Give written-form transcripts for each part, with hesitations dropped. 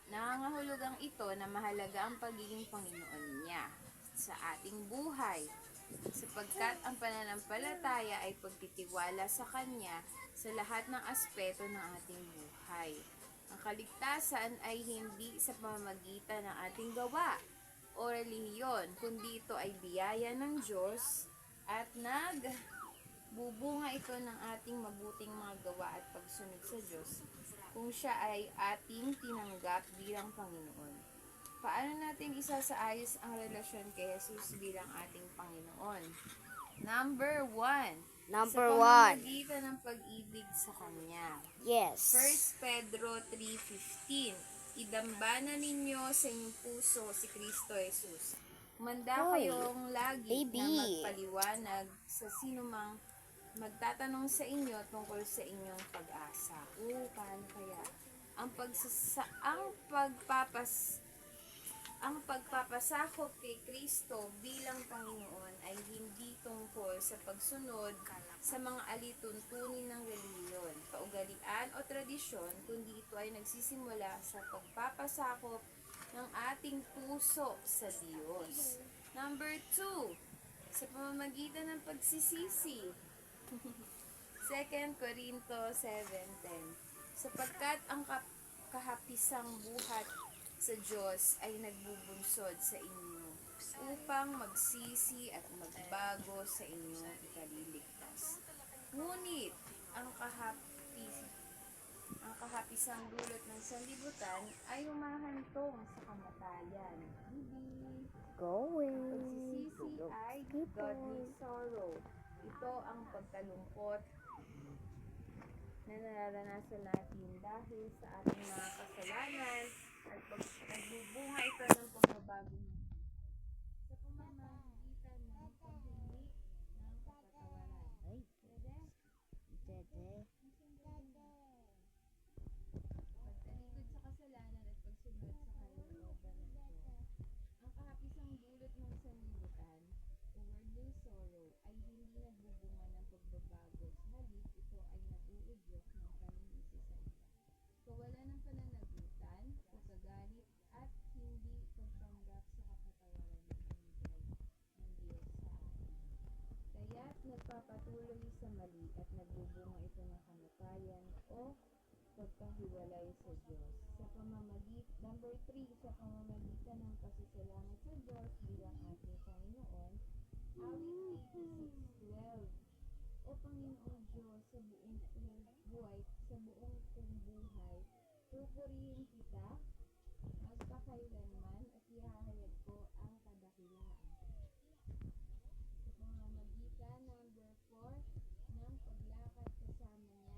Nangangahulugang ito na mahalaga ang pagiging Panginoon niya sa ating buhay, sapagkat ang pananampalataya ay pagtitiwala sa Kanya sa lahat ng aspeto ng ating buhay. Ang kaligtasan ay hindi sa pamamagitan ng ating gawa o relihiyon, kundi ito ay biyaya ng Diyos at nagbubunga ito ng ating mabuting mga gawa at pagsunod sa Diyos kung siya ay ating tinanggap bilang Panginoon. Paano natin isasaayos ang relasyon kay Jesus bilang ating Panginoon? Number 1. Number Sa 1. pamamagitan ng pag-ibig sa Kanya. Yes. 1 Pedro 3:15. Idambana ninyo sa inyong puso si Kristo Jesus. Manda Hoy, kayong lagi baby. na magpaliwanag sa sinumang magtatanong sa inyo tungkol sa inyong pag-asa. Paano kaya? Ang pagpapasakop kay Kristo bilang Panginoon ay hindi tungkol sa pagsunod sa mga alituntunin ng relihiyon, kaugalian o tradisyon, kundi ito ay nagsisimula sa pagpapasakop ng ating puso sa Diyos. Number 2, sa pamamagitan ng pagsisisi. 2 Corinto 7:10. Sapagkat ang kahapisang buhat sa Diyos ay nagbubunsod sa inyo upang magsisi at magbago sa inyong ikaliligtas. Ngunit ang kahapisang dulot ng sanlibutan ay humahantong sa kamatayan. Going. Pagsisisi ay godly sorrow. Ito ang pagkalungkot na nararanasan natin dahil sa ating mga kasalanan at nagbubunga ito ng pagbabago sa pamamagitan ng paghingi ng kapatawaran. Pagtalikod sa kasalanan at pagsunod sa kalooban ng Diyos. Ang kahapisang dulot ng sanlibutan o worldly sorrow ay hindi nagbubunga ng pagbabago. Sa halip, ito ay nag-uudyok ng paninisi sa iba, kawalan ng pananagutan, pagkagalit, at hindi pagtanggap sa kapatawaran na binigay ng Diyos sa atin. Kaya't nagpapatuloy sa mali at nagbubunga ito ng kamatayan o pagkahiwalay sa Diyos. Number 3, sa pamamagitan ng pasasalamat sa Diyos bilang ating Panginoon. Awit 86:12. O Panginoong Diyos, sa buong buhay, pupurihin kita magpakailanman at ihahayag ko ang kadakilaan. Sa pamamagitan, number 4, ng paglakad kasama niya.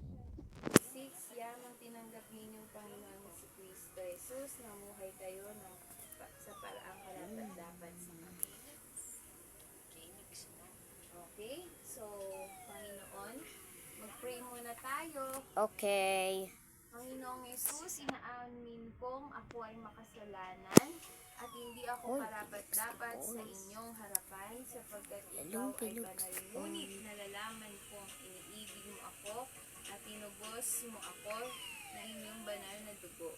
Galatians 6, yamang tinanggap ninyong Panginoon si Kristo Jesus, namuhay kayo sa paraang karapat-dapat sa Kanya. Okay, so, Panginoon, mag-pray muna tayo. Okay. Panginoong Jesus, inaamin kong ako ay makasalanan at hindi ako karapat-dapat sa inyong harapan sapagkat ikaw ay banal. Ngunit nalalaman kong iniibig mo ako at tinubos mo ako na inyong banal na dugo.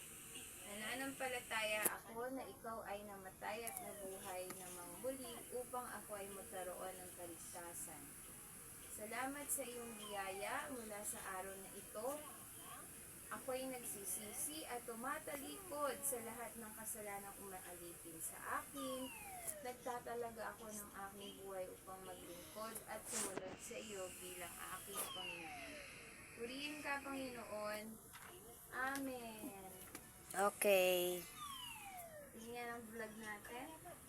Nananampalataya ako na ikaw ay namatay at nabuhay namang muli upang ako ay magkaroon ng kaligtasan. Salamat sa iyong biyaya mula sa araw na ito. Ako ay nagsisisi at tumatalikod sa lahat ng kasalanang umaalipin sa akin. Nagtatalaga ako ng aking buhay upang maglingkod at sumunod sa iyo bilang aking Panginoon. Purihin ka, Panginoon. Amen. Okay. Tingnan ang vlog natin.